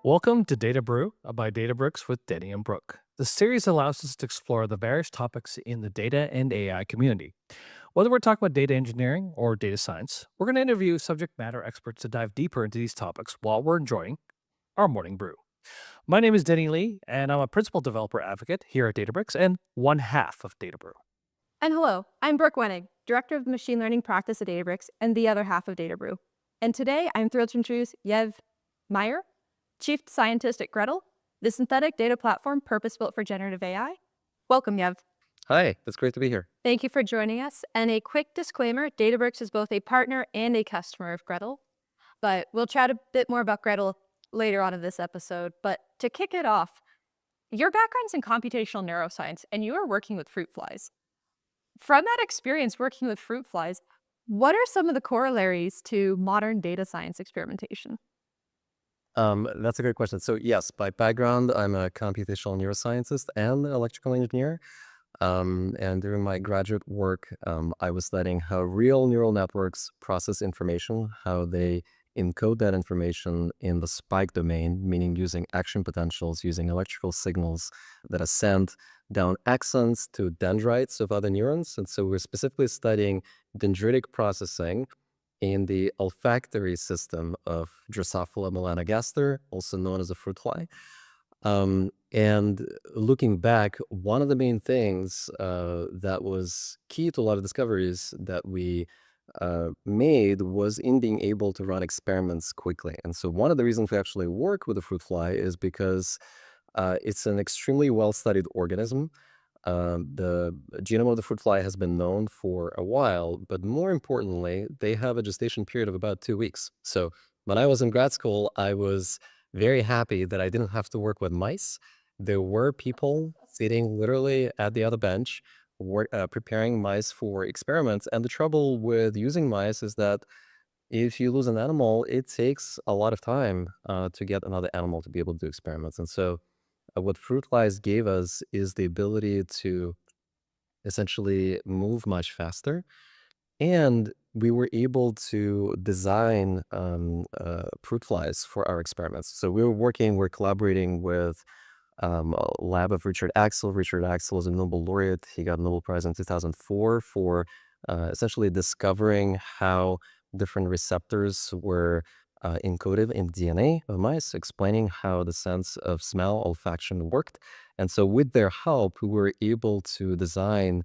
Welcome to Data Brew by Databricks with Denny and Brooke. The series allows us to explore the various topics in the data and AI community. Whether we're talking about data engineering or data science, we're going to interview subject matter experts to dive deeper into these topics while we're enjoying our morning brew. My name is Denny Lee, and I'm a principal developer advocate here at Databricks and one half of Data Brew. And hello, I'm Brooke Wenning, Director of Machine Learning Practice at Databricks and the other half of Databrew. And today I'm thrilled to introduce Yev Meyer, Chief Scientist at Gretel, the synthetic data platform purpose-built for generative AI. Welcome, Yev. Hi, it's great to be here. Thank you for joining us. And a quick disclaimer, Databricks is both a partner and a customer of Gretel, but we'll chat a bit more about Gretel later on in this episode. But to kick it off, your background's in computational neuroscience and you are working with fruit flies. From that experience working with fruit flies, what are some of the corollaries to modern data science experimentation? That's a great question. So yes, by background, I'm a computational neuroscientist and an electrical engineer. And during my graduate work, I was studying how real neural networks process information, how they encode that information in the spike domain, meaning using action potentials, using electrical signals that are sent down axons to dendrites of other neurons. And so we're specifically studying dendritic processing in the olfactory system of Drosophila melanogaster, also known as a fruit fly. And looking back, one of the main things that was key to a lot of discoveries that we made was in being able to run experiments quickly. And so one of the reasons we actually work with the fruit fly is because it's an extremely well-studied organism. The genome of the fruit fly has been known for a while, but more importantly, they have a gestation period of about 2 weeks. So when I was in grad school, I was very happy that I didn't have to work with mice. There were people sitting literally at the other bench, preparing mice for experiments. And the trouble with using mice is that if you lose an animal, it takes a lot of time to get another animal to be able to do experiments. And so what fruit flies gave us is the ability to essentially move much faster. And we were able to design fruit flies for our experiments. So we're collaborating with a lab of Richard Axel. Richard Axel is a Nobel laureate. He got a Nobel Prize in 2004 for essentially discovering how different receptors were encoded in DNA of mice, explaining how the sense of smell, olfaction worked. And so with their help, we were able to design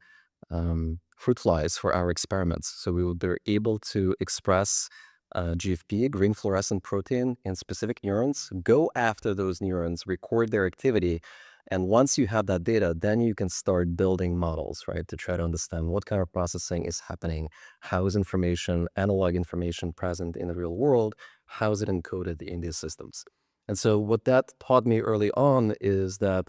fruit flies for our experiments. So they're able to express GFP, green fluorescent protein, in specific neurons, go after those neurons, record their activity. And once you have that data, then you can start building models, right, to try to understand what kind of processing is happening, how is information, analog information present in the real world, how is it encoded in these systems. And so what that taught me early on is that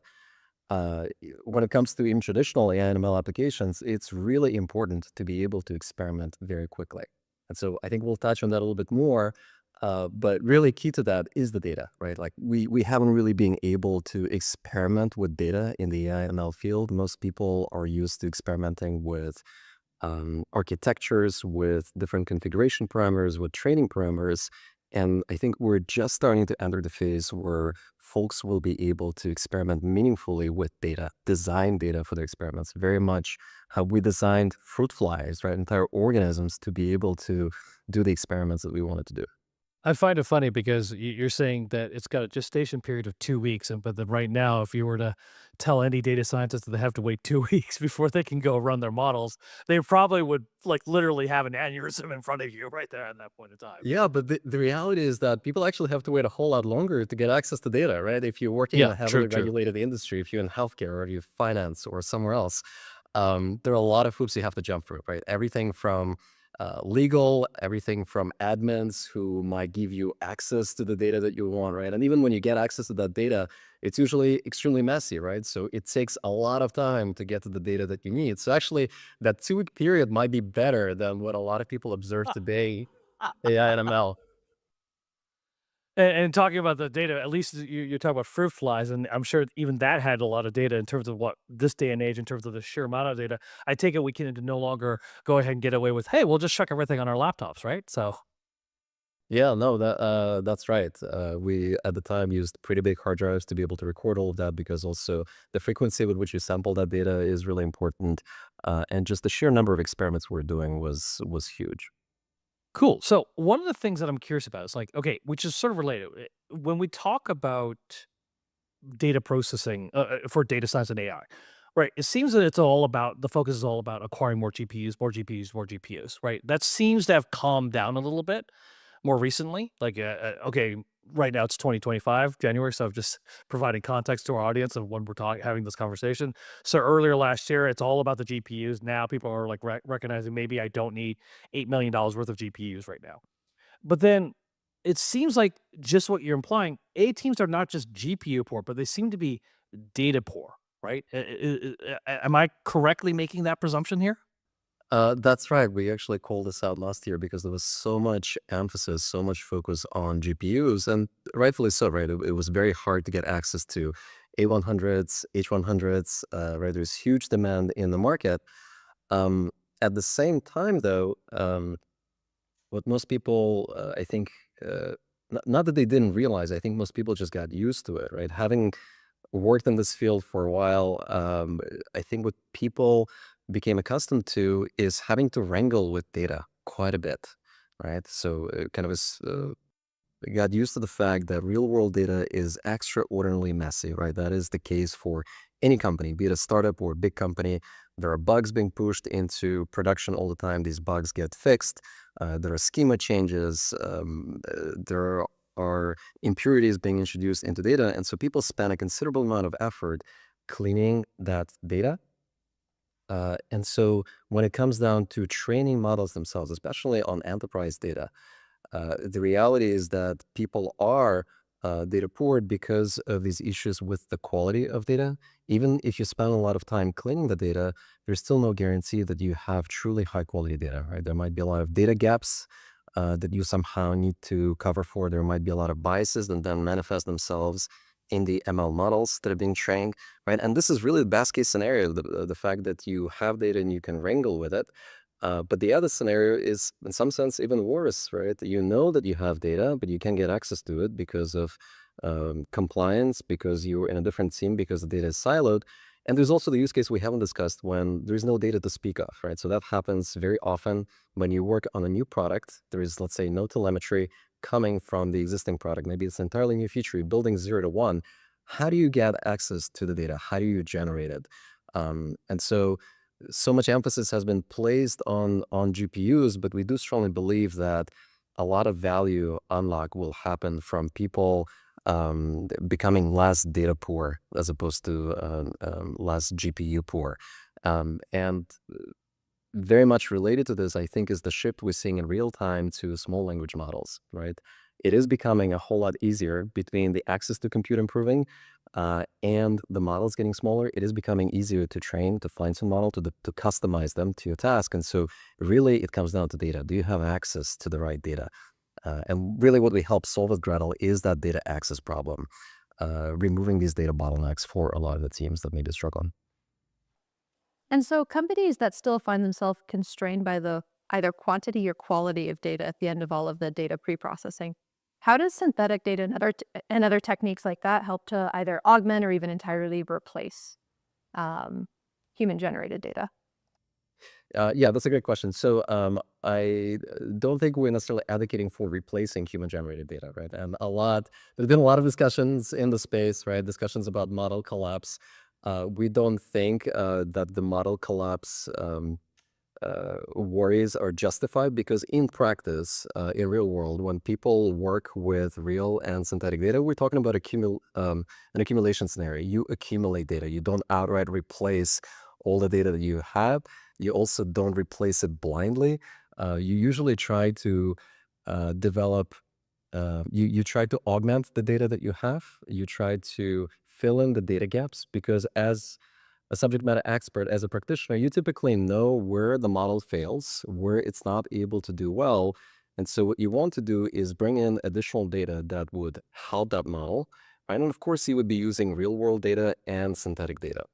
when it comes to even traditional AI and ML applications, it's really important to be able to experiment very quickly. And so I think we'll touch on that a little bit more. But really key to that is the data, right? Like we haven't really been able to experiment with data in the AI and ML field. Most people are used to experimenting with architectures, with different configuration parameters, with training parameters. And I think we're just starting to enter the phase where folks will be able to experiment meaningfully with data, design data for their experiments, very much how we designed fruit flies, right? Entire organisms to be able to do the experiments that we wanted to do. I find it funny because you're saying that it's got a gestation period of 2 weeks, but then right now, if you were to tell any data scientist that they have to wait 2 weeks before they can go run their models, they probably would like literally have an aneurysm in front of you right there at that point in time. Yeah, but the reality is that people actually have to wait a whole lot longer to get access to data, right? If you're working in Yeah, a true, heavily true. regulated industry, if you're in healthcare or you finance or somewhere else, there are a lot of hoops you have to jump through, right? Everything from legal, everything from admins who might give you access to the data that you want, right? And even when you get access to that data, it's usually extremely messy, right? So it takes a lot of time to get to the data that you need. So actually, that 2 week period might be better than what a lot of people observe today, AI and ML. And talking about the data, at least you're talking about fruit flies, and I'm sure even that had a lot of data in terms of what this day and age, in terms of the sheer amount of data. I take it we can no longer go ahead and get away with, hey, we'll just chuck everything on our laptops, right? So Yeah, no, that's right. We at the time used pretty big hard drives to be able to record all of that because also the frequency with which you sample that data is really important, and just the sheer number of experiments we're doing was huge. Cool. So one of the things that I'm curious about is like, okay, which is sort of related. When we talk about data processing for data science and AI, right? It seems that it's all about the focus is all about acquiring more GPUs, more GPUs, more GPUs, right? That seems to have calmed down a little bit more recently. Like, okay, right now it's 2025 January, so I'm just providing context to our audience of when we're talking having this conversation. So earlier last year, it's all about the GPUs. Now people are like recognizing maybe I don't need $8 million worth of GPUs right now. But then it seems like just what you're implying, A teams are not just GPU poor, but they seem to be data poor, right? Am I correctly making that presumption here? That's right. We actually called this out last year because there was so much emphasis, so much focus on GPUs, and rightfully so, right? It was very hard to get access to A100s, H100s, right? There's huge demand in the market. Um, at the same time, though, what most people, I think, not that they didn't realize, I think most people just got used to it, right? Having worked in this field for a while, I think what people became accustomed to is having to wrangle with data quite a bit, right? So kind of as got used to the fact that real world data is extraordinarily messy, right? That is the case for any company, be it a startup or a big company. There are bugs being pushed into production all the time. These bugs get fixed. There are schema changes. There are impurities being introduced into data. And so people spend a considerable amount of effort cleaning that data. And so when it comes down to training models themselves, especially on enterprise data, the reality is that people are data poor because of these issues with the quality of data. Even if you spend a lot of time cleaning the data, there's still no guarantee that you have truly high quality data, right? There might be a lot of data gaps that you somehow need to cover for. There might be a lot of biases that then manifest themselves in the ML models that are being trained, right? And this is really the best case scenario, the fact that you have data and you can wrangle with it. But the other scenario is, in some sense, even worse, right? You know that you have data, but you can't get access to it because of compliance, because you're in a different team, because the data is siloed. And there's also the use case we haven't discussed when there's no data to speak of, right? So that happens very often when you work on a new product. There is, let's say, no telemetry coming from the existing product. Maybe it's an entirely new feature. You're building 0 to 1. How do you get access to the data? How do you generate it? And so much emphasis has been placed on GPUs, but we do strongly believe that a lot of value unlock will happen from people becoming less data poor as opposed to less GPU poor. And very much related to this, I think, is the shift we're seeing in real time to small language models, right? It is becoming a whole lot easier between the access to compute improving and the models getting smaller. It is becoming easier to train, to find some model, to customize them to your task. And so really it comes down to data. Do you have access to the right data? And really what we help solve with Gretel is that data access problem, removing these data bottlenecks for a lot of the teams that may be struggling. And so companies that still find themselves constrained by the either quantity or quality of data at the end of all of the data pre-processing, how does synthetic data and other techniques like that help to either augment or even entirely replace um, human generated data? Yeah, that's a great question. So I don't think we're necessarily advocating for replacing human-generated data, right? And there's been a lot of discussions in the space, right? Discussions about model collapse. We don't think that the model collapse worries are justified because in practice, in real world, when people work with real and synthetic data, we're talking about an accumulation scenario. You accumulate data. You don't outright replace all the data that you have. You also don't replace it blindly. You usually try to develop. You try to augment the data that you have. You try to fill in the data gaps because as a subject matter expert, as a practitioner, you typically know where the model fails, where it's not able to do well. And so what you want to do is bring in additional data that would help that model, right? And of course, you would be using real world data and synthetic data.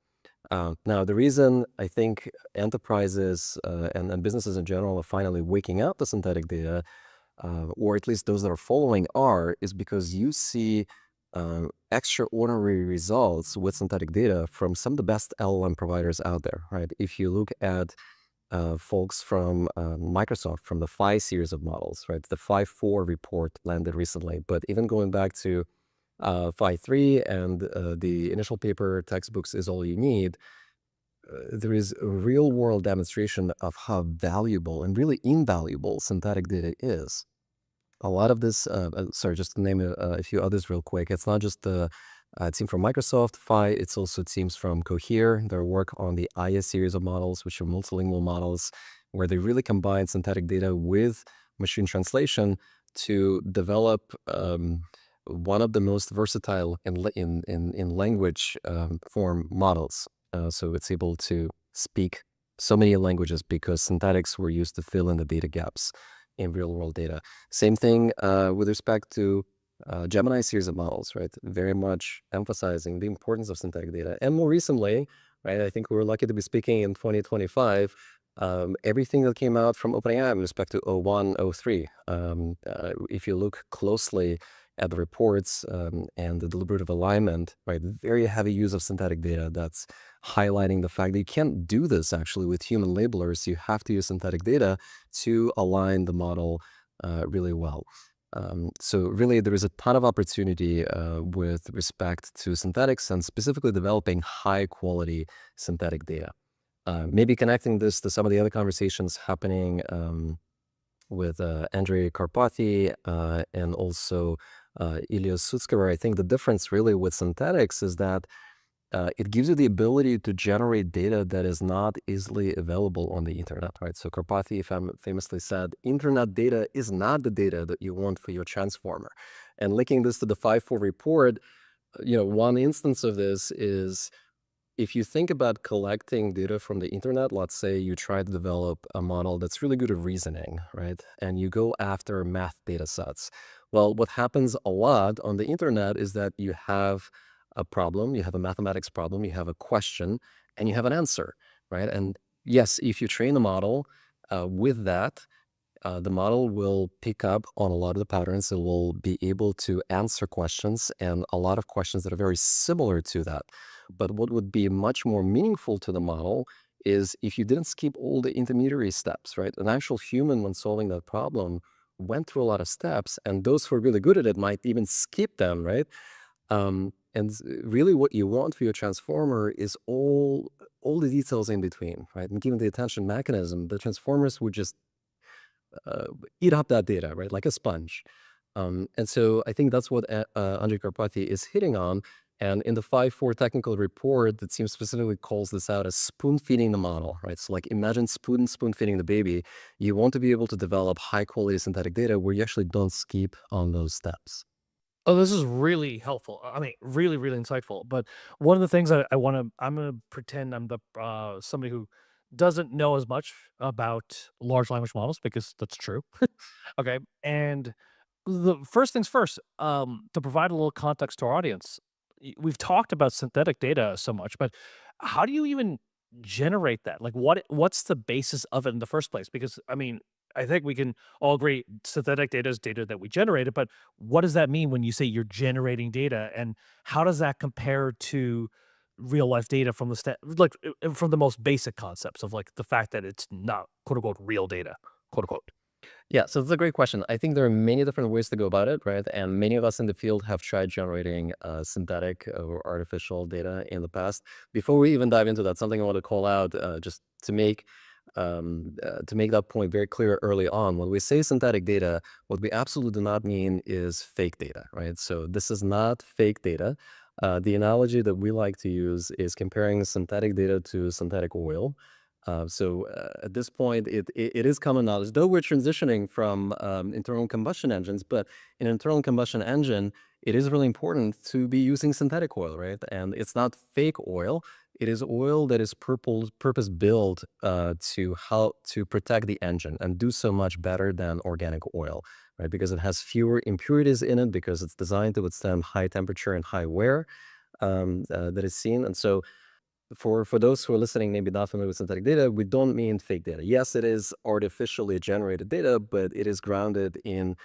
Now, the reason I think enterprises and businesses in general are finally waking up to synthetic data or at least those that are following are, is because you see extraordinary results with synthetic data from some of the best LLM providers out there, right? If you look at folks from Microsoft, from the Phi series of models, right? The Phi 4 report landed recently, but even going back to Phi 3 and the initial paper textbooks is all you need, there is a real world demonstration of how valuable and really invaluable synthetic data is. A lot of this, sorry, just to name a few others real quick. It's not just the team from Microsoft, Phi, it's also teams from Cohere, their work on the Aya series of models, which are multilingual models, where they really combine synthetic data with machine translation to develop one of the most versatile in language form models. So it's able to speak so many languages because synthetics were used to fill in the data gaps in real world data. Same thing with respect to Gemini series of models, right? Very much emphasizing the importance of synthetic data. And more recently, right, I think we were lucky to be speaking in 2025. Everything that came out from OpenAI with respect to O1, O3, if you look closely at the reports and the deliberative alignment, right, very heavy use of synthetic data that's highlighting the fact that you can't do this actually with human labelers. You have to use synthetic data to align the model really well. So really, there is a ton of opportunity with respect to synthetics and specifically developing high quality synthetic data. Maybe connecting this to some of the other conversations happening with Andrei Karpathy and also Ilias Sutskever. I think the difference really with synthetics is that it gives you the ability to generate data that is not easily available on the internet, right? So Karpathy famously said, internet data is not the data that you want for your transformer. And linking this to the 5.4 report, one instance of this is if you think about collecting data from the internet, let's say you try to develop a model that's really good at reasoning, right? And you go after math data sets. Well, what happens a lot on the internet is that you have a problem, you have a mathematics problem, you have a question, and you have an answer, right? And yes, if you train a model with that, the model will pick up on a lot of the patterns. It will be able to answer questions and a lot of questions that are very similar to that. But what would be much more meaningful to the model is if you didn't skip all the intermediary steps, right? An actual human, when solving that problem, went through a lot of steps, and those who are really good at it might even skip them, right? Really what you want for your transformer is all the details in between, right? And given the attention mechanism, the transformers would just eat up that data, right? Like a sponge. And so I think that's what Andrei Karpathy is hitting on. And in the 5.4 technical report, the team specifically calls this out as spoon feeding the model, right? So like imagine spoon feeding the baby. You want to be able to develop high quality synthetic data where you actually don't skip on those steps. Oh, this is really helpful. I mean, really, really insightful. But one of the things I'm gonna pretend I'm the somebody who doesn't know as much about large language models because that's true. Okay, and the first things first, to provide a little context to our audience, we've talked about synthetic data so much, but how do you even generate that? Like, what's the basis of it in the first place? Because I mean, I think we can all agree synthetic data is data that we generated, but what does that mean when you say you're generating data, and how does that compare to real life data from from the most basic concepts of like the fact that it's not quote unquote real data, quote unquote. Yeah, so that's a great question. I think there are many different ways to go about it, right? And many of us in the field have tried generating synthetic or artificial data in the past. Before we even dive into that, something I want to call out just to make that point very clear early on. When we say synthetic data, what we absolutely do not mean is fake data, right? So this is not fake data. The analogy that we like to use is comparing synthetic data to synthetic oil. At this point, it is common knowledge, though we're transitioning from internal combustion engines, but in an internal combustion engine, it is really important to be using synthetic oil, right? And it's not fake oil. It is oil that is purpose built to help to protect the engine and do so much better than organic oil, right? Because it has fewer impurities in it, because it's designed to withstand high temperature and high wear that is seen. And so for those who are listening, maybe not familiar with synthetic data, we don't mean fake data. Yes, it is artificially generated data, but it is grounded in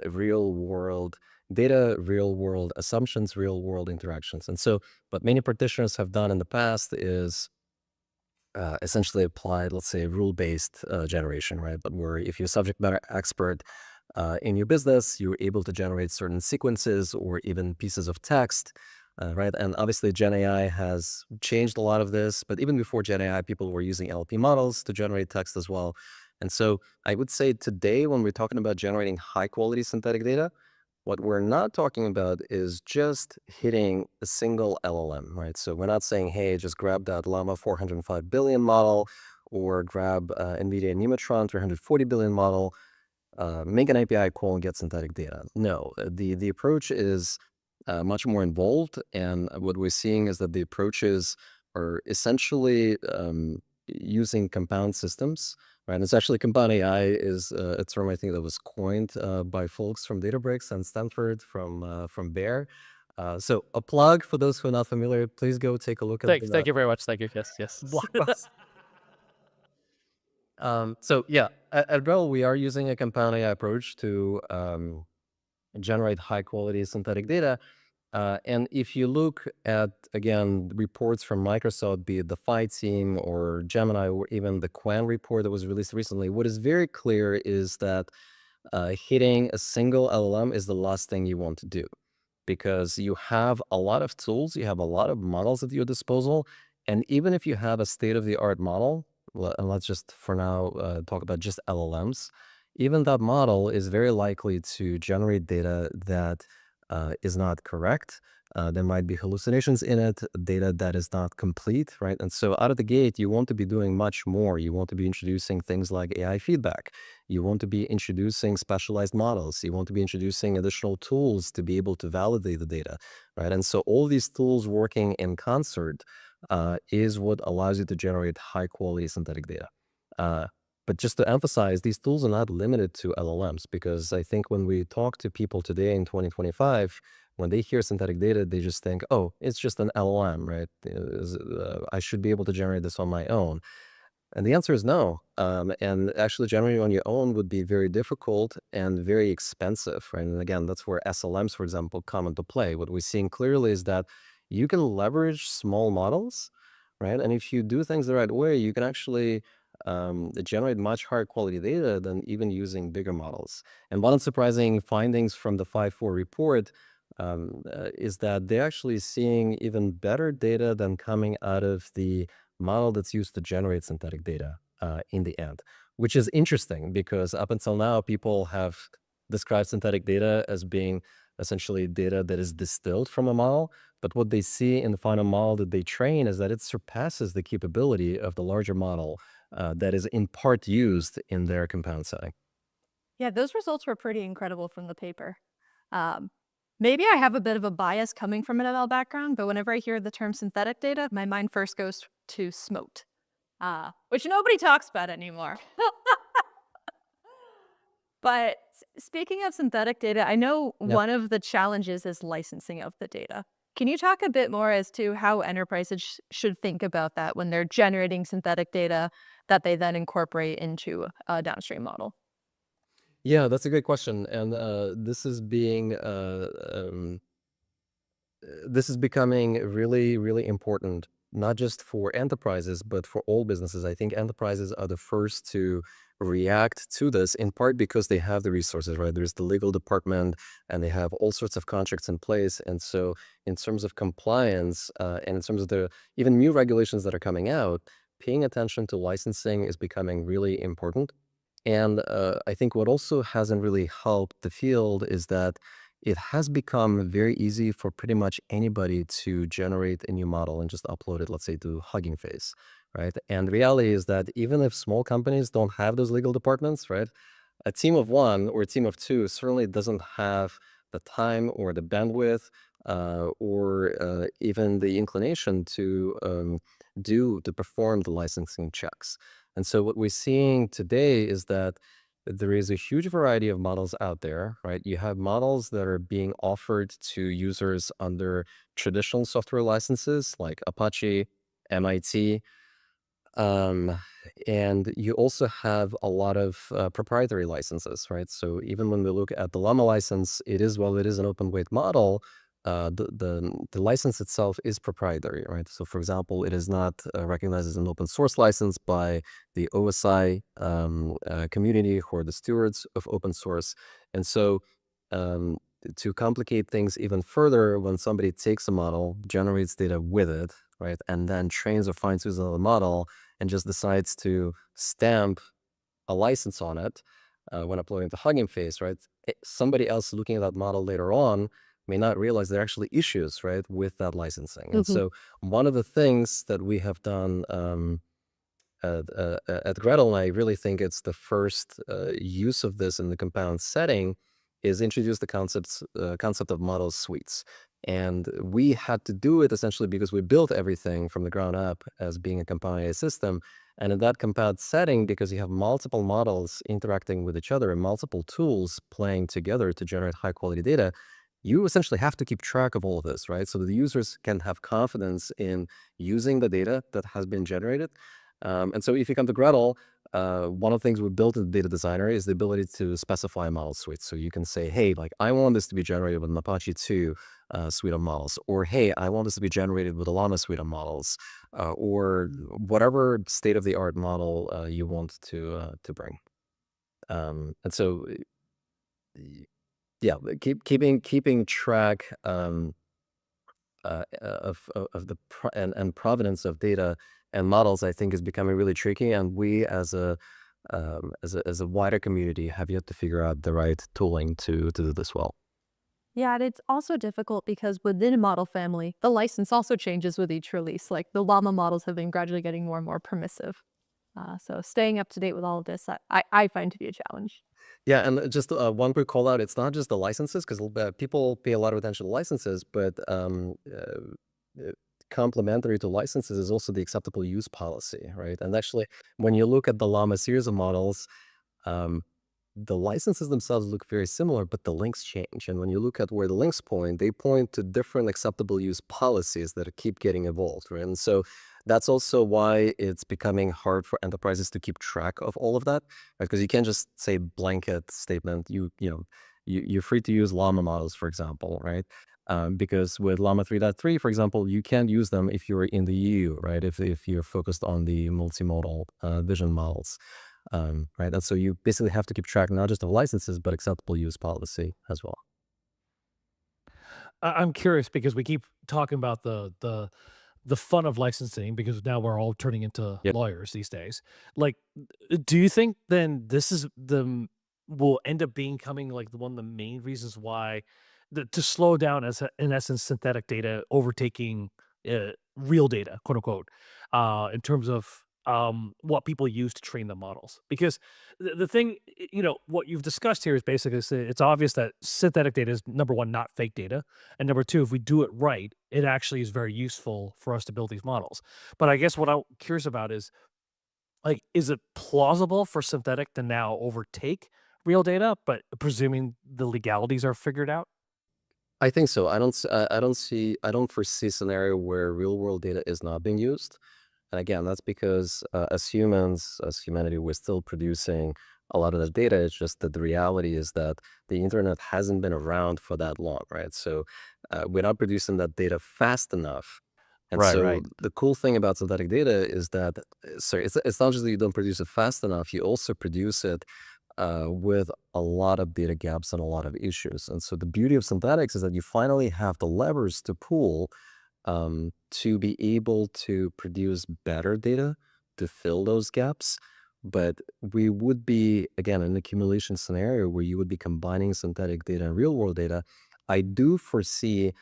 real world data, real world assumptions, real world interactions. And so, what many practitioners have done in the past is essentially applied, let's say, rule-based generation, right? But where if you're a subject matter expert in your business, you're able to generate certain sequences or even pieces of text, right? And obviously, Gen AI has changed a lot of this, but even before Gen AI, people were using NLP models to generate text as well. And so I would say today, when we're talking about generating high-quality synthetic data, what we're not talking about is just hitting a single LLM, right? So we're not saying, hey, just grab that Llama 405 billion model or grab NVIDIA Nematron 340 billion model, make an API call and get synthetic data. No, the approach is much more involved. And what we're seeing is that the approaches are essentially using compound systems, right? And it's actually compound AI is a term I think that was coined by folks from Databricks and Stanford from Bear. So a plug for those who are not familiar, please go take a look at Thank the you very much. Thank you. Yes, yes. blog post. So yeah, at Brew, we are using a compound AI approach to generate high quality synthetic data. And if you look at, again, reports from Microsoft, be it the Phi team or Gemini or even the Quan report that was released recently, what is very clear is that hitting a single LLM is the last thing you want to do because you have a lot of tools, you have a lot of models at your disposal. And even if you have a state-of-the-art model, and let's just for now talk about just LLMs, even that model is very likely to generate data that is not correct. There might be hallucinations in it, data that is not complete, right? And so out of the gate, you want to be doing much more. You want to be introducing things like AI feedback. You want to be introducing specialized models. You want to be introducing additional tools to be able to validate the data, right? And so all these tools working in concert is what allows you to generate high quality synthetic data. But just to emphasize, these tools are not limited to LLMs because I think when we talk to people today in 2025, when they hear synthetic data, they just think, oh, it's just an LLM, right? I should be able to generate this on my own. And the answer is no. And actually generating on your own would be very difficult and very expensive, right? And again, that's where SLMs, for example, come into play. What we're seeing clearly is that you can leverage small models, right? And if you do things the right way, you can actually generate much higher quality data than even using bigger models. And one unsurprising findings from the 5.4 report is that they're actually seeing even better data than coming out of the model that's used to generate synthetic data in the end, which is interesting because up until now, people have described synthetic data as being essentially data that is distilled from a model. But what they see in the final model that they train is that it surpasses the capability of the larger model that is in part used in their compound setting. Yeah, those results were pretty incredible from the paper. Um, Maybe I have a bit of a bias coming from an ML background, but whenever I hear the term synthetic data, my mind first goes to smote, which nobody talks about anymore. But speaking of synthetic data, I know Yep. one of the challenges is licensing of the data. Can you talk a bit more as to how enterprises should think about that when they're generating synthetic data that they then incorporate into a downstream model? Yeah, that's a great question. And this is becoming really, really important, not just for enterprises, but for all businesses. I think enterprises are the first to react to this, in part because they have the resources, right? There's the legal department and they have all sorts of contracts in place. And so, in terms of compliance and in terms of the even new regulations that are coming out, paying attention to licensing is becoming really important. And I think what also hasn't really helped the field is that it has become very easy for pretty much anybody to generate a new model and just upload it, let's say, to Hugging Face, right? And the reality is that even if small companies don't have those legal departments, right, a team of one or a team of two certainly doesn't have the time or the bandwidth or even the inclination to perform the licensing checks. And so what we're seeing today is that there is a huge variety of models out there, right? You have models that are being offered to users under traditional software licenses like Apache. MIT. Um, and you also have a lot of proprietary licenses, right? So even when we look at the Llama license, it is, well, it is an open weight model. The license itself is proprietary, right? So, for example, it is not recognized as an open source license by the OSI community, who are the stewards of open source. And so, um, to complicate things even further, when somebody takes a model, generates data with it, right, and then trains or fine tunes another model, and just decides to stamp a license on it when uploading to Hugging Face, right? Somebody else looking at that model later on may not realize there are actually issues, right, with that licensing. And Mhm. so one of the things that we have done at Gretel, and I really think it's the first use of this in the compound setting, is introduce the concept of model suites. And we had to do it essentially because we built everything from the ground up as being a compound AI system. And in that compound setting, because you have multiple models interacting with each other and multiple tools playing together to generate high quality data, you essentially have to keep track of all of this, right? So that the users can have confidence in using the data that has been generated. And so if you come to Gretel, one of the things we built in the data designer is the ability to specify a model suite. So you can say, hey, like I want this to be generated with an Apache 2 suite of models, or hey, I want this to be generated with a Llama suite of models, or whatever state of the art model you want to bring. And so, y- yeah, keeping track of the and provenance of data and models, I think, is becoming really tricky. And we, as a wider community, have yet to figure out the right tooling to do this well. Yeah, and it's also difficult because within a model family, the license also changes with each release. Like the llama models have been gradually getting more and more permissive. So staying up to date with all of this, I find to be a challenge. Yeah, and just one quick call out. It's not just the licenses, because people pay a lot of attention to licenses, but complementary to licenses is also the acceptable use policy, right? And actually, when you look at the Llama series of models, um, the licenses themselves look very similar, but the links change. And when you look at where the links point, they point to different acceptable use policies that keep getting evolved, right? And so that's also why it's becoming hard for enterprises to keep track of all of that, right? Because you can't just say blanket statement. You're free to use Llama models, for example, right? Because with Llama 3.3, for example, you can't use them if you're in the EU, right? If you're focused on the multimodal vision models. Right. And so you basically have to keep track not just of licenses, but acceptable use policy as well. I'm curious because we keep talking about the fun of licensing because now we're all turning into Yep. lawyers these days. Like, do you think then this is will end up being coming like the one of the main reasons why to slow down as in essence synthetic data overtaking real data, quote unquote, in terms of what people use to train the models? Because the thing, what you've discussed here is basically it's obvious that synthetic data is number one, not fake data, and number two, if we do it right, it actually is very useful for us to build these models. But I guess what I'm curious about is like, is it plausible for synthetic to now overtake real data, but presuming the legalities are figured out? I think so. I don't foresee a scenario where real world data is not being used. And again, that's because as humans, as humanity, we're still producing a lot of the data. It's just that the reality is that the internet hasn't been around for that long, right? So we're not producing that data fast enough. And Right, so right. the cool thing about synthetic data is that, sorry, it's not just that you don't produce it fast enough, you also produce it with a lot of data gaps and a lot of issues. And so the beauty of synthetics is that you finally have the levers to pull to be able to produce better data to fill those gaps. But we would be, again, in an accumulation scenario where you would be combining synthetic data and real world data. I do foresee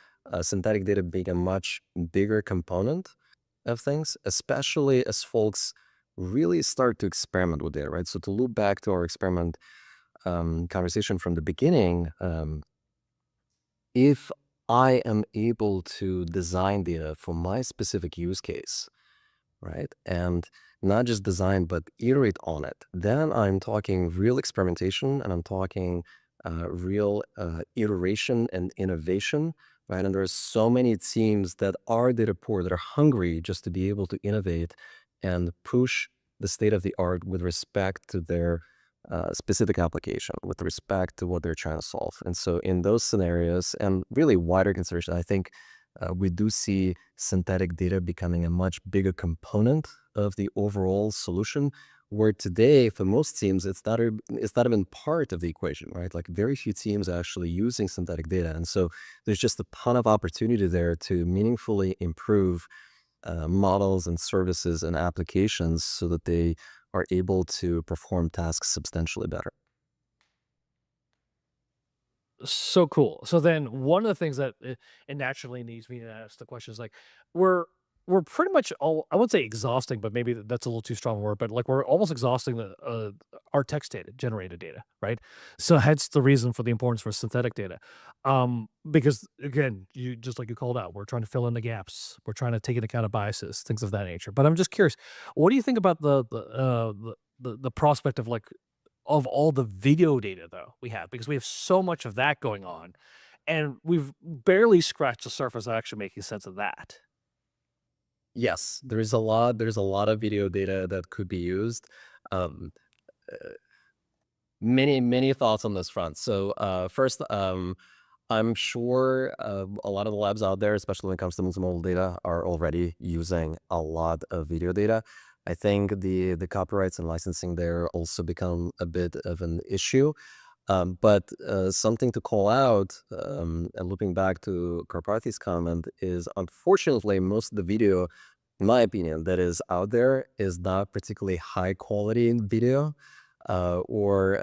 synthetic data being a much bigger component of things, especially as folks really start to experiment with data, right? So to loop back to our experiment conversation from the beginning, if I am able to design data for my specific use case, right? And not just design, but iterate on it, then I'm talking real experimentation and I'm talking real iteration and innovation right? And there are so many teams that are data poor, that are hungry just to be able to innovate and push the state of the art with respect to their specific application, with respect to what they're trying to solve. And so, in those scenarios, and really wider consideration, I think we do see synthetic data becoming a much bigger component of the overall solution. Where today, for most teams, it's not even part of the equation, right? Like very few teams are actually using synthetic data, and so there's just a ton of opportunity there to meaningfully improve models and services and applications so that they are able to perform tasks substantially better. So cool. So then one of the things that it naturally needs me to ask the question is like we're we're pretty much all I wouldn't say exhausting, but maybe that's a little too strong a word, but like we're almost exhausting the our text data, generated data, right? So hence the reason for the importance for synthetic data. Because again, you just like you called out, we're trying to fill in the gaps, we're trying to take into account of biases, things of that nature. But I'm just curious, what do you think about the prospect of like of all the video data, though, we have, because we have so much of that going on, and we've barely scratched the surface of actually making sense of that. Yes, there's a lot of video data that could be used. Um, many thoughts on this front. So, first, I'm sure a lot of the labs out there, especially when it comes to multimodal data, are already using a lot of video data. I think the copyrights and licensing there also become a bit of an issue. But something to call out, and looping back to Karpathy's comment, is unfortunately most of the video, in my opinion, that is out there is not particularly high quality in video, or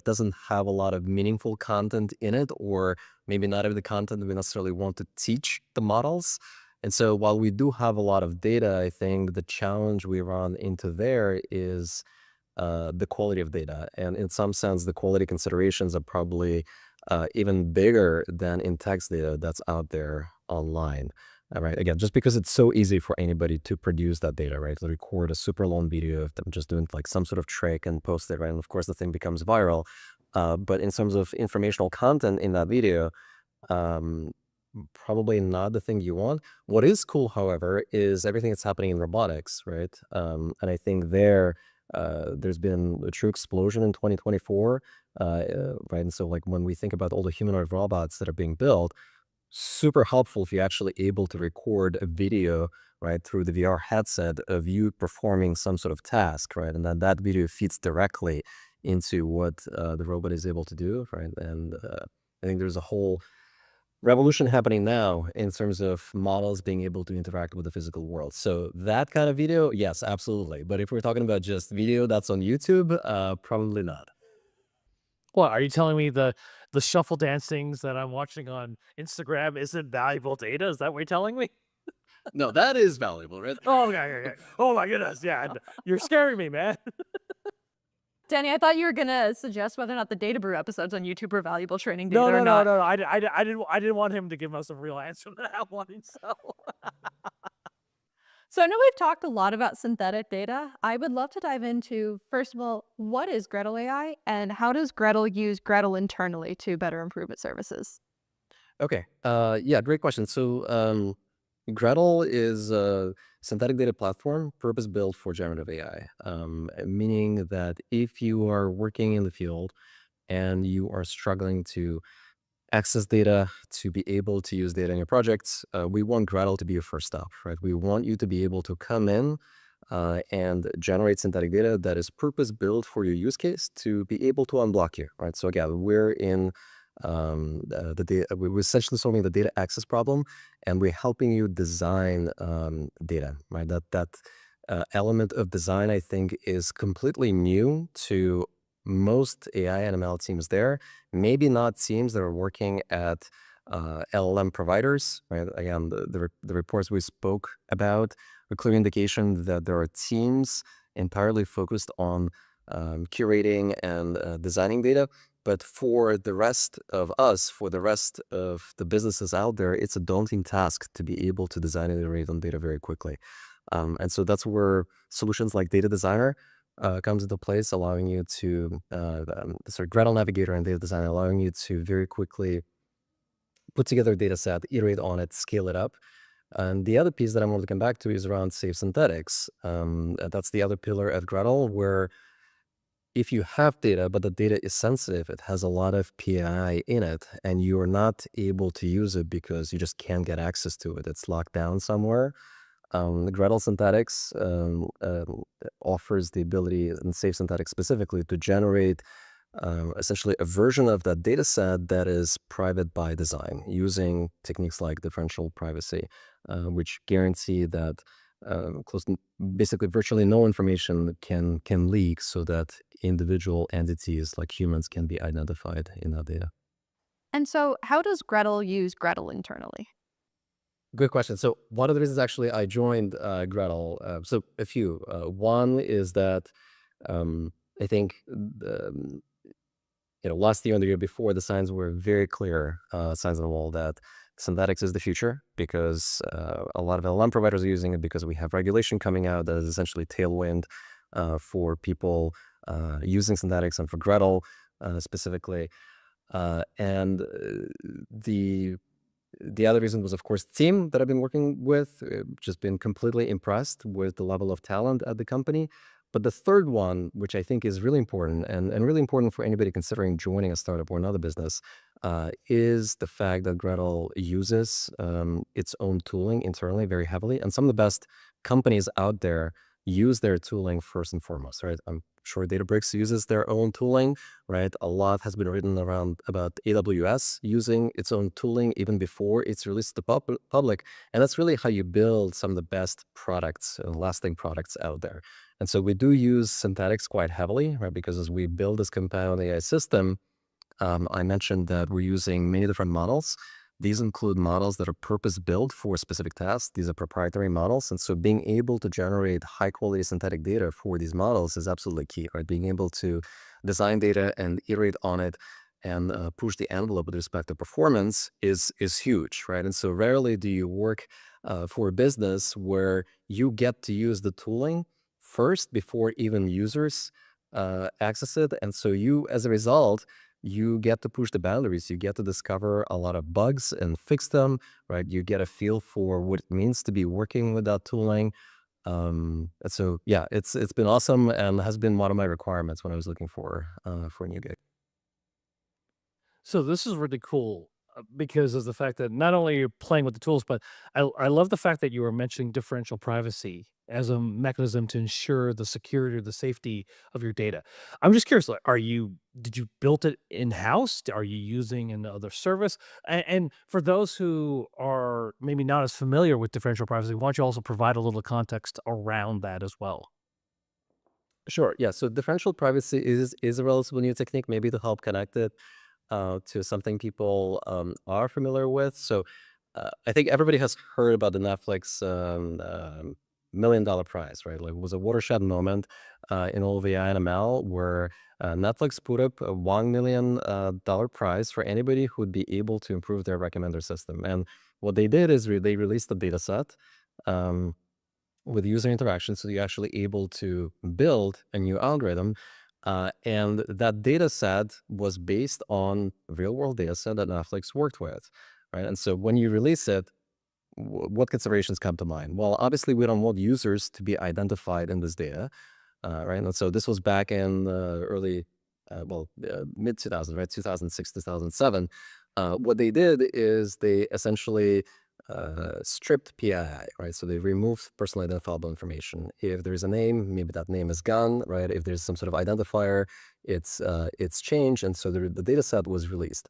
doesn't have a lot of meaningful content in it, or maybe not of the content we necessarily want to teach the models. And so, while we do have a lot of data, I think the challenge we run into there is the quality of data. And in some sense, the quality considerations are probably even bigger than in text data that's out there online. Right. Again, just because it's so easy for anybody to produce that data, right? To record a super long video of them just doing like some sort of trick and post it, right? And of course, the thing becomes viral. But in terms of informational content in that video, um, probably not the thing you want. What is cool, however, is everything that's happening in robotics, right? And I think there's been a true explosion in 2024, right? And so, like when we think about all the humanoid robots that are being built, super helpful if you're actually able to record a video, right, through the VR headset of you performing some sort of task, right, and then that video feeds directly into what the robot is able to do, right, and I think there's a whole revolution happening now in terms of models being able to interact with the physical world. So that kind of video, yes, absolutely. But if we're talking about just video that's on YouTube, probably not. What are you telling me the shuffle dancings that I'm watching on Instagram isn't valuable data? Is that what you're telling me? No, that is valuable, right? Oh, okay, okay, okay. Oh my goodness, yeah, you're scaring me, man. Danny, I thought you were gonna suggest whether or not the Data Brew episodes on YouTube are valuable training No, data or no, no, not. no. I didn't want him to give us a real answer to that one. So So I know we've talked a lot about synthetic data. I would love to dive into, first of all, what is Gretel AI and how does Gretel use Gretel internally to better improve its services? Okay. Yeah, great question. So, Gretel is a synthetic data platform purpose built for generative AI, meaning that if you are working in the field and you are struggling to access data, to be able to use data in your projects, we want Gretel to be your first stop, right? We want you to be able to come in and generate synthetic data that is purpose built for your use case to be able to unblock you, right? So again, we're in the data, we're essentially solving the data access problem, and we're helping you design data, right? That element of design, I think, is completely new to most AI and ML teams there. Maybe not teams that are working at LLM providers, right? Again, the reports we spoke about, a clear indication that there are teams entirely focused on curating and designing data. But for the rest of us, for the rest of the businesses out there, it's a daunting task to be able to design and iterate on data very quickly. And so that's where solutions like Data Designer comes into place, allowing you to, sort of Gretel Navigator and Data Designer, allowing you to very quickly put together a data set, iterate on it, scale it up. And the other piece that I'm going to come back to is around safe synthetics. That's the other pillar at Gretel, where if you have data, but the data is sensitive, it has a lot of PII in it, and you're not able to use it because you just can't get access to it. It's locked down somewhere. Gretel Synthetics offers the ability, in Safe Synthetics specifically, to generate essentially a version of that data set that is private by design using techniques like differential privacy, which guarantee that basically virtually no information can leak so that individual entities like humans can be identified in that data. And so, how does Gretel use Gretel internally? Good question. So one of the reasons actually I joined Gretel, so a few. One is that I think last year and the year before, the signs were very clear, signs on the wall that synthetics is the future because a lot of LLM providers are using it because we have regulation coming out that is essentially tailwind for people using synthetics and for Gretel specifically. And the other reason was, of course, the team that I've been working with. Just been completely impressed with the level of talent at the company. But the third one, which I think is really important and really important for anybody considering joining a startup or another business, is the fact that Gretel uses its own tooling internally very heavily. And some of the best companies out there use their tooling first and foremost, right? I'm sure Databricks uses their own tooling, right? A lot has been written around about AWS using its own tooling even before it's released to the public. And that's really how you build some of the best products and lasting products out there. And so we do use synthetics quite heavily, right? Because as we build this compound AI system, I mentioned that we're using many different models. These include models that are purpose-built for specific tasks. These are proprietary models. And so being able to generate high-quality synthetic data for these models is absolutely key, right? Being able to design data and iterate on it and push the envelope with respect to performance is huge, right? And so rarely do you work for a business where you get to use the tooling first before even users access it. And so you, as a result, you get to push the boundaries. You get to discover a lot of bugs and fix them, right? You get a feel for what it means to be working with that tooling. And so, yeah, it's been awesome and has been one of my requirements when I was looking for a new gig. So this is really cool because of the fact that not only you're playing with the tools, but I love the fact that you were mentioning differential privacy as a mechanism to ensure the security or the safety of your data. I'm just curious, like, did you build it in house? Are you using another service? And for those who are maybe not as familiar with differential privacy, why don't you also provide a little context around that as well? Sure. Yeah. So differential privacy is a relatively new technique, maybe to help connect it to something people are familiar with. So I think everybody has heard about the Netflix $1 million prize, right? Like it was a watershed moment in all of AI and ML where Netflix put up a $1 million prize for anybody who would be able to improve their recommender system. And what they did is they released a data set. With user interaction, so you're actually able to build a new algorithm. And that data set was based on real world data set that Netflix worked with, right? And so when you release it, what considerations come to mind? Well, obviously, we don't want users to be identified in this data, right? And so this was back in early, mid 2000s, right? 2006, 2007. What they did is they essentially stripped PII, right? So they removed personally identifiable information. If there's a name, maybe that name is gone, right? If there's some sort of identifier, it's changed, and so the data set was released.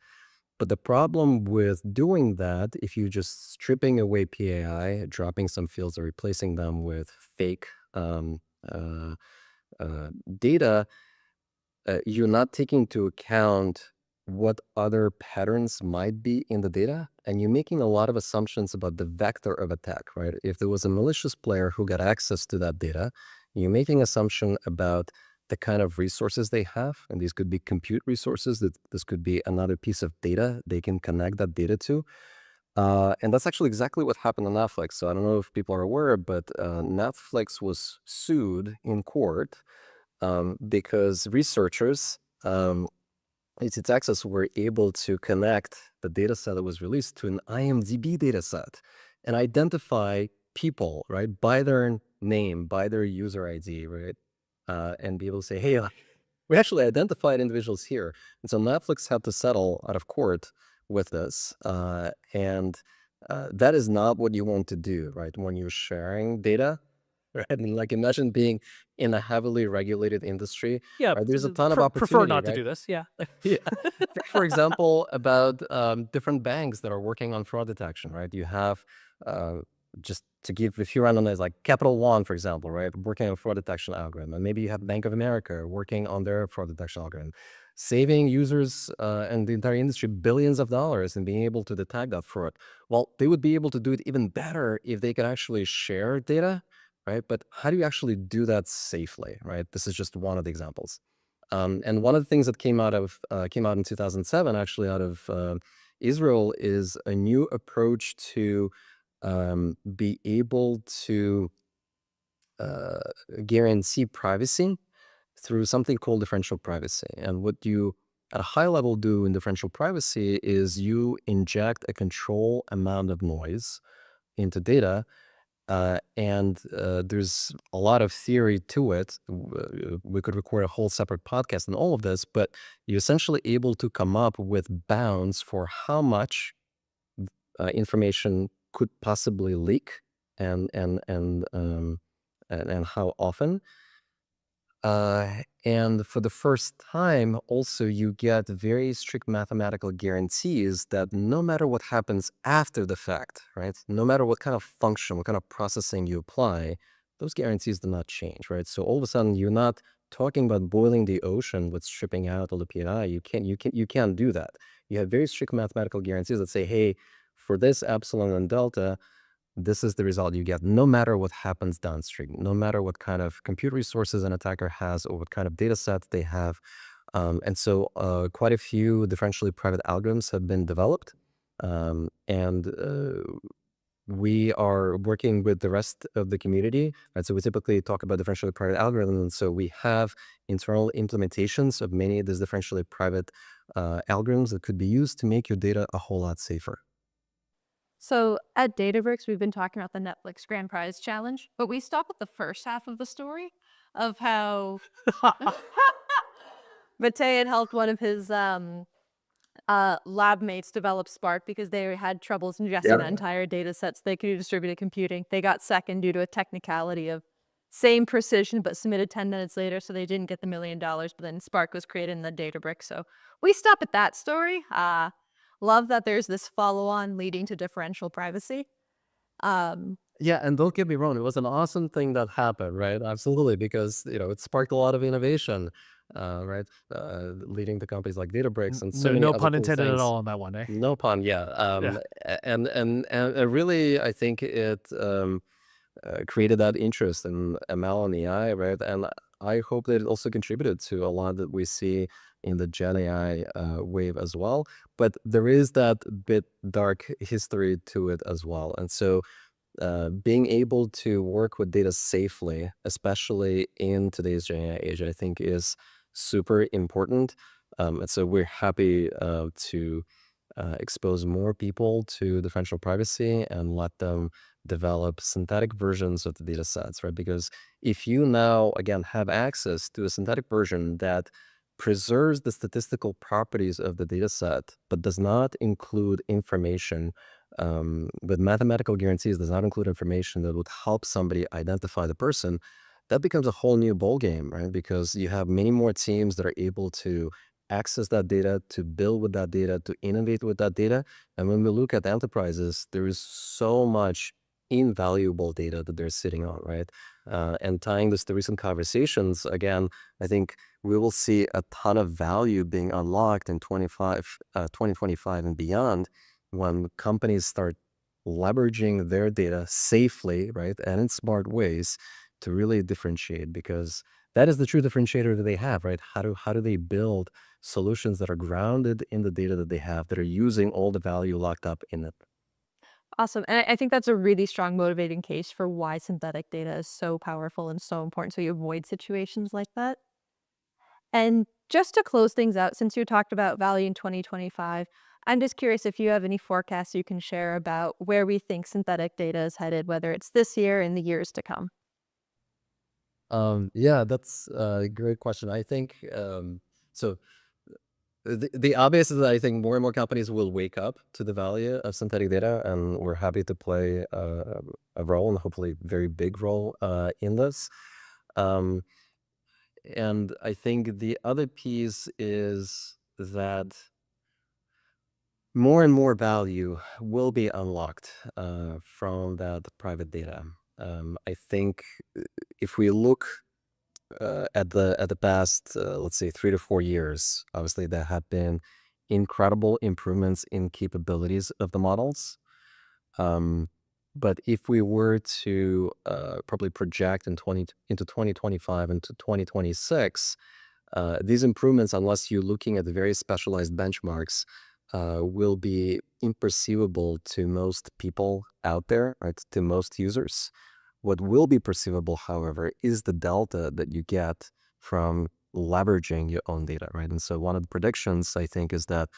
But the problem with doing that, if you're just stripping away PII, dropping some fields or replacing them with fake uh, data, you're not taking into account what other patterns might be in the data, and you're making a lot of assumptions about the vector of attack, right? If there was a malicious player who got access to that data, you're making assumption about the kind of resources they have, and these could be compute resources. That this could be another piece of data they can connect that data to. And that's actually exactly what happened on Netflix. So I don't know if people are aware, but Netflix was sued in court because researchers AT Texas were able to connect the data set that was released to an IMDb data set and identify people, right, by their name, by their user ID, right, and be able to say, hey, we actually identified individuals here. And so Netflix had to settle out of court with this. And that is not what you want to do, right? When you're sharing data, right? And like imagine being in a heavily regulated industry, Yeah, right? There's a ton of prefer opportunity, not to right? do this. Yeah. Yeah. Think, for example, about different banks that are working on fraud detection, right? You have, uh, just to give a few randomized, like Capital One, for example, right? Working on fraud detection algorithm. And maybe you have Bank of America working on their fraud detection algorithm, saving users and the entire industry billions of dollars and being able to detect that fraud. Well, they would be able to do it even better if they could actually share data, right? But how do you actually do that safely, right? This is just one of the examples. And one of the things that came out in 2007, actually out of Israel, is a new approach to be able to uh, guarantee privacy through something called differential privacy. And what you, at a high level, do in differential privacy is you inject a control amount of noise into data, and there's a lot of theory to it. We could record a whole separate podcast on all of this, but you're essentially able to come up with bounds for how much information could possibly leak, and and how often. And for the first time, also, you get very strict mathematical guarantees that no matter what happens after the fact, right? No matter what kind of function, what kind of processing you apply, those guarantees do not change, right? So all of a sudden, you're not talking about boiling the ocean with stripping out all the PI. You can't do that. You have very strict mathematical guarantees that say, hey, for this epsilon and delta, this is the result you get no matter what happens downstream, no matter what kind of compute resources an attacker has or what kind of data sets they have. And so quite a few differentially private algorithms have been developed. And we are working with the rest of the community. Right? So we typically talk about differentially private algorithms. And so we have internal implementations of many of these differentially private algorithms that could be used to make your data a whole lot safer. So at Databricks, we've been talking about the Netflix Grand Prize Challenge, but we stop at the first half of the story of how Matei had helped one of his lab mates develop Spark because they had troubles ingesting the entire data sets. They could do distributed computing. They got second due to a technicality of same precision, but submitted 10 minutes later, so they didn't get the $1 million. But then Spark was created in the Databricks. So we stop at that story. Love that there's this follow-on leading to differential privacy. Yeah, and don't get me wrong, it was an awesome thing that happened, right? Absolutely, because it sparked a lot of innovation, right? Leading to companies like Databricks and so No, many no other pun cool intended at things. all on that one, eh? No pun, yeah. Yeah. And really, I think it created that interest in ML and AI, right? And I hope that it also contributed to a lot that we see in the Gen AI wave as well. But there is that bit dark history to it as well, and so being able to work with data safely, especially in today's Gen AI age, I think is super important. And so we're happy to expose more people to differential privacy and let them develop synthetic versions of the data sets, right? Because if you now, again, have access to a synthetic version that preserves the statistical properties of the data set, but does not include information with mathematical guarantees, does not include information that would help somebody identify the person, that becomes a whole new ballgame, right? Because you have many more teams that are able to access that data, to build with that data, to innovate with that data. And when we look at enterprises, there is so much invaluable data that they're sitting on, right? And tying this to recent conversations, again, I think we will see a ton of value being unlocked in 2025 and beyond when companies start leveraging their data safely, right, and in smart ways to really differentiate, because that is the true differentiator that they have, right? How do they build solutions that are grounded in the data that they have, that are using all the value locked up in it? Awesome. And I think that's a really strong motivating case for why synthetic data is so powerful and so important so you avoid situations like that. And just to close things out, since you talked about value in 2025, I'm just curious if you have any forecasts you can share about where we think synthetic data is headed, whether it's this year and the years to come. Yeah, that's a great question. I think so. The obvious is that I think more and more companies will wake up to the value of synthetic data, and we're happy to play a role, and hopefully very big role in this. Um, and I think the other piece is that more and more value will be unlocked from that private data. I think if we look at the past, let's say 3 to 4 years, obviously there have been incredible improvements in capabilities of the models. Um, but if we were to probably project into 2025 into 2026, these improvements, unless you're looking at the very specialized benchmarks, will be imperceivable to most people out there, right? To most users. What will be perceivable, however, is the delta that you get from leveraging your own data, right? And so one of the predictions, I think, is that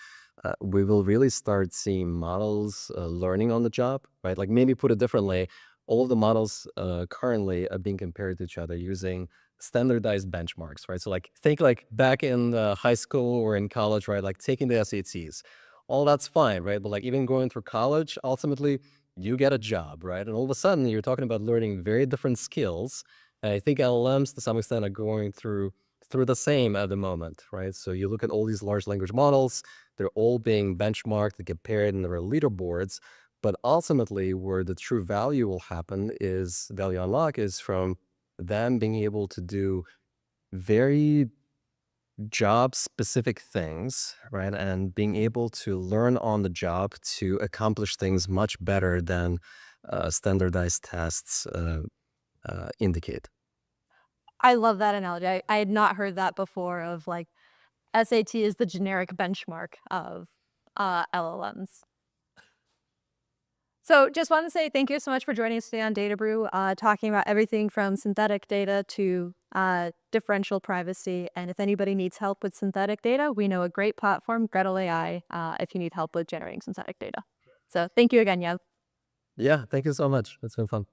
we will really start seeing models learning on the job, right? Like maybe put it differently, all of the models currently are being compared to each other using standardized benchmarks, right? So like think like back in high school or in college, right? Like taking the SATs, all that's fine, right? But like even going through college, ultimately you get a job, right? And all of a sudden you're talking about learning very different skills. And I think LLMs to some extent are going through the same at the moment, right? So you look at all these large language models, they're all being benchmarked and compared, and there are leaderboards. But ultimately, where the true value will happen is value unlock is from them being able to do very job specific things, right? And being able to learn on the job to accomplish things much better than standardized tests indicate. I love that analogy. I had not heard that before of like SAT is the generic benchmark of LLMs. So just want to say thank you so much for joining us today on Data Brew, talking about everything from synthetic data to differential privacy. And if anybody needs help with synthetic data, we know a great platform, Gretel AI, if you need help with generating synthetic data. So thank you again, Yev. Yeah, thank you so much. It's been fun.